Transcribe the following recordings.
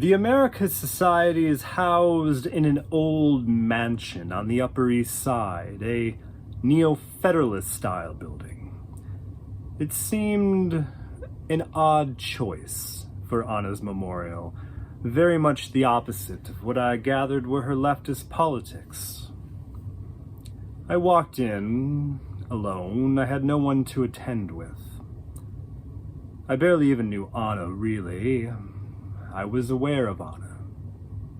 The Americas Society is housed in an old mansion on the Upper East Side, a neo-federalist style building. It seemed an odd choice for Anna's memorial, very much the opposite of what I gathered were her leftist politics. I walked in alone. I had no one to attend with. I barely even knew Anna, really. I was aware of Anna.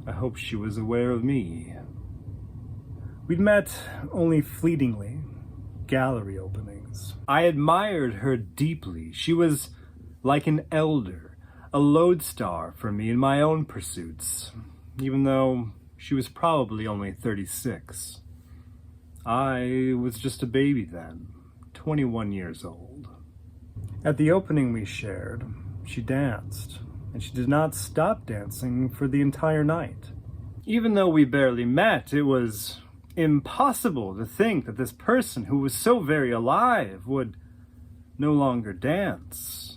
I hope she was aware of me. We'd met only fleetingly, gallery openings. I admired her deeply. She was like an elder, a lodestar for me in my own pursuits, even though she was probably only 36. I was just a baby then, 21 years old. At the opening we shared, she danced, and she did not stop dancing for the entire night. Even though we barely met, it was impossible to think that this person who was so very alive would no longer dance.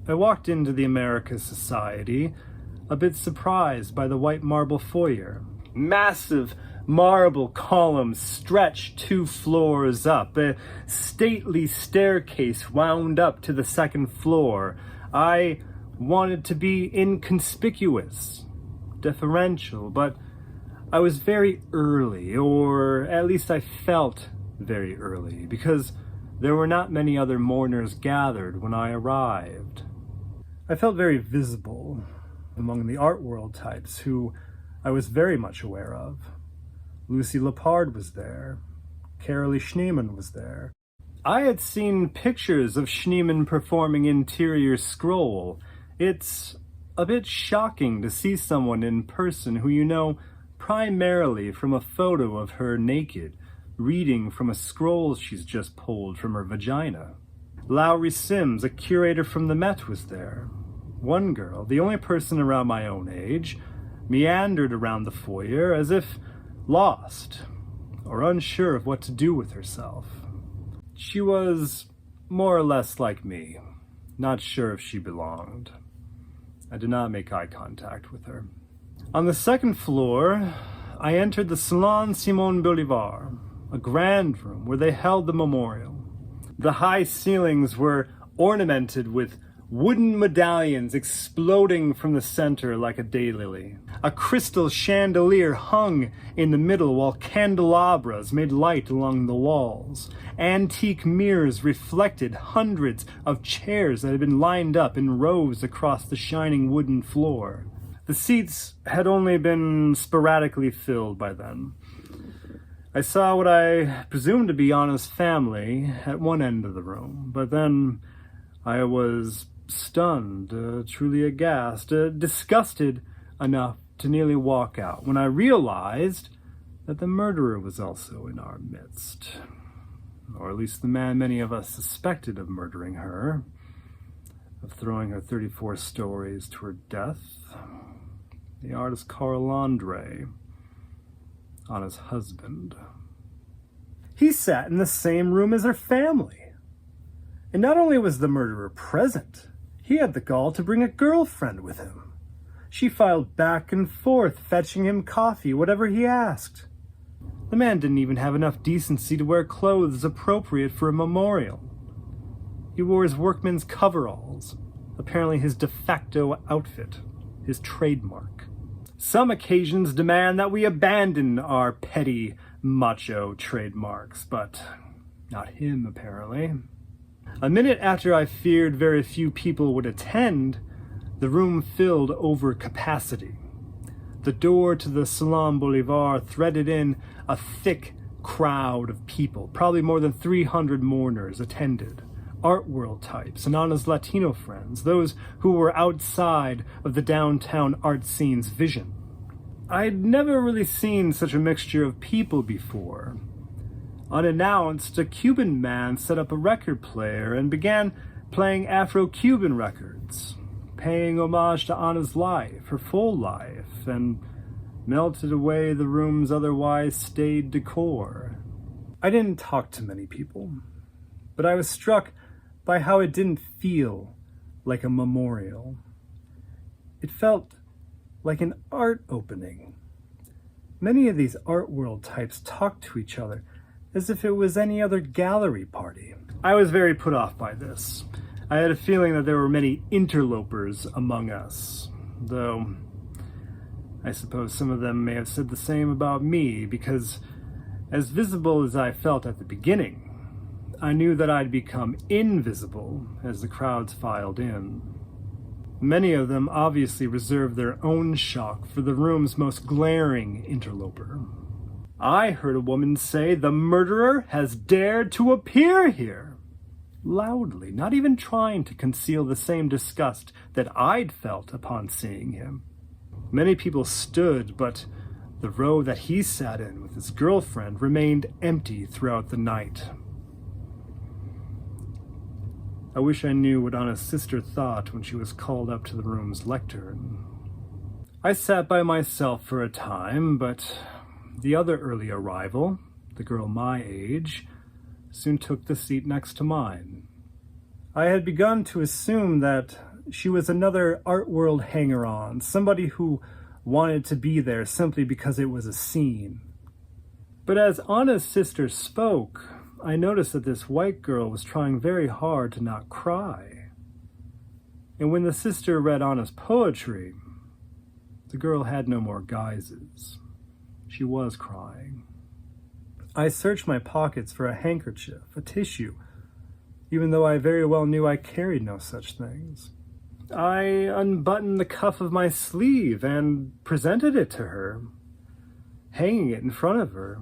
I walked into the Americas Society, a bit surprised by the white marble foyer. Massive marble columns stretched 2 floors up. A stately staircase wound up to the 2nd floor. I wanted to be inconspicuous, deferential, but I was very early, or at least I felt very early, because there were not many other mourners gathered when I arrived. I felt very visible among the art world types who I was very much aware of. Lucy Lepard was there. Carolee Schneemann was there. I had seen pictures of Schneemann performing Interior Scroll. It's a bit shocking to see someone in person who you know primarily from a photo of her naked, reading from a scroll she's just pulled from her vagina. Lowry Sims, a curator from the Met, was there. One girl, the only person around my own age, meandered around the foyer as if lost or unsure of what to do with herself. She was more or less like me, not sure if she belonged. I did not make eye contact with her. On the 2nd floor, I entered the Salon Simon Bolivar, a grand room where they held the memorial. The high ceilings were ornamented with wooden medallions exploding from the center like a daylily. A crystal chandelier hung in the middle while candelabras made light along the walls. Antique mirrors reflected hundreds of chairs that had been lined up in rows across the shining wooden floor. The seats had only been sporadically filled by then. I saw what I presumed to be Anna's family at one end of the room, but then I was stunned, truly aghast, disgusted enough to nearly walk out when I realized that the murderer was also in our midst. Or at least the man many of us suspected of murdering her, of throwing her 34 stories to her death. The artist Carl Andre, Anna's husband. He sat in the same room as her family. And not only was the murderer present, he had the gall to bring a girlfriend with him. She filed back and forth, fetching him coffee, whatever he asked. The man didn't even have enough decency to wear clothes appropriate for a memorial. He wore his workman's coveralls, apparently his de facto outfit, his trademark. Some occasions demand that we abandon our petty, macho trademarks, but not him, apparently. A minute after I feared very few people would attend, the room filled over capacity. The door to the Salon Bolivar threaded in a thick crowd of people. Probably more than 300 mourners attended. Art world types and Anna's Latino friends, those who were outside of the downtown art scene's vision. I'd never really seen such a mixture of people before. Unannounced, a Cuban man set up a record player and began playing Afro-Cuban records, paying homage to Anna's life, her full life, and melted away the room's otherwise staid decor. I didn't talk to many people, but I was struck by how it didn't feel like a memorial. It felt like an art opening. Many of these art world types talked to each other as if it was any other gallery party. I was very put off by this. I had a feeling that there were many interlopers among us, though I suppose some of them may have said the same about me, because as visible as I felt at the beginning, I knew that I'd become invisible as the crowds filed in. Many of them obviously reserved their own shock for the room's most glaring interloper. I heard a woman say, "The murderer has dared to appear here," loudly, not even trying to conceal the same disgust that I'd felt upon seeing him. Many people stood, but the row that he sat in with his girlfriend remained empty throughout the night. I wish I knew what Anna's sister thought when she was called up to the room's lectern. I sat by myself for a time, but the other early arrival, the girl my age, soon took the seat next to mine. I had begun to assume that she was another art world hanger-on, somebody who wanted to be there simply because it was a scene. But as Anna's sister spoke, I noticed that this white girl was trying very hard to not cry. And when the sister read Anna's poetry, the girl had no more guises. She was crying. I searched my pockets for a handkerchief, a tissue, even though I very well knew I carried no such things. I unbuttoned the cuff of my sleeve and presented it to her, hanging it in front of her.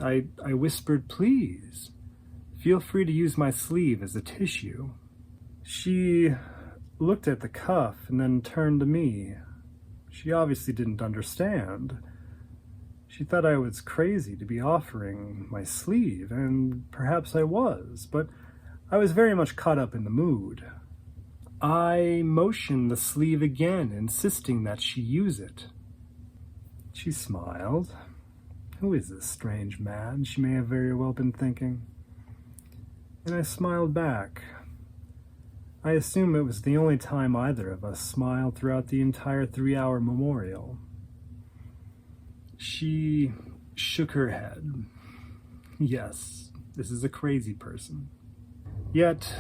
I whispered, "Please, feel free to use my sleeve as a tissue." She looked at the cuff and then turned to me. She obviously didn't understand. She thought I was crazy to be offering my sleeve, and perhaps I was, but I was very much caught up in the mood. I motioned the sleeve again, insisting that she use it. She smiled. Who is this strange man? She may have very well been thinking. And I smiled back. I assume it was the only time either of us smiled throughout the entire 3-hour memorial. She shook her head. Yes, this is a crazy person. Yet,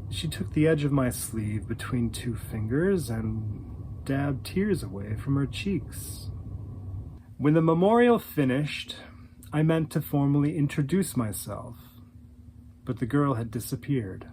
she took the edge of my sleeve between 2 fingers and dabbed tears away from her cheeks. When the memorial finished, I meant to formally introduce myself, but the girl had disappeared.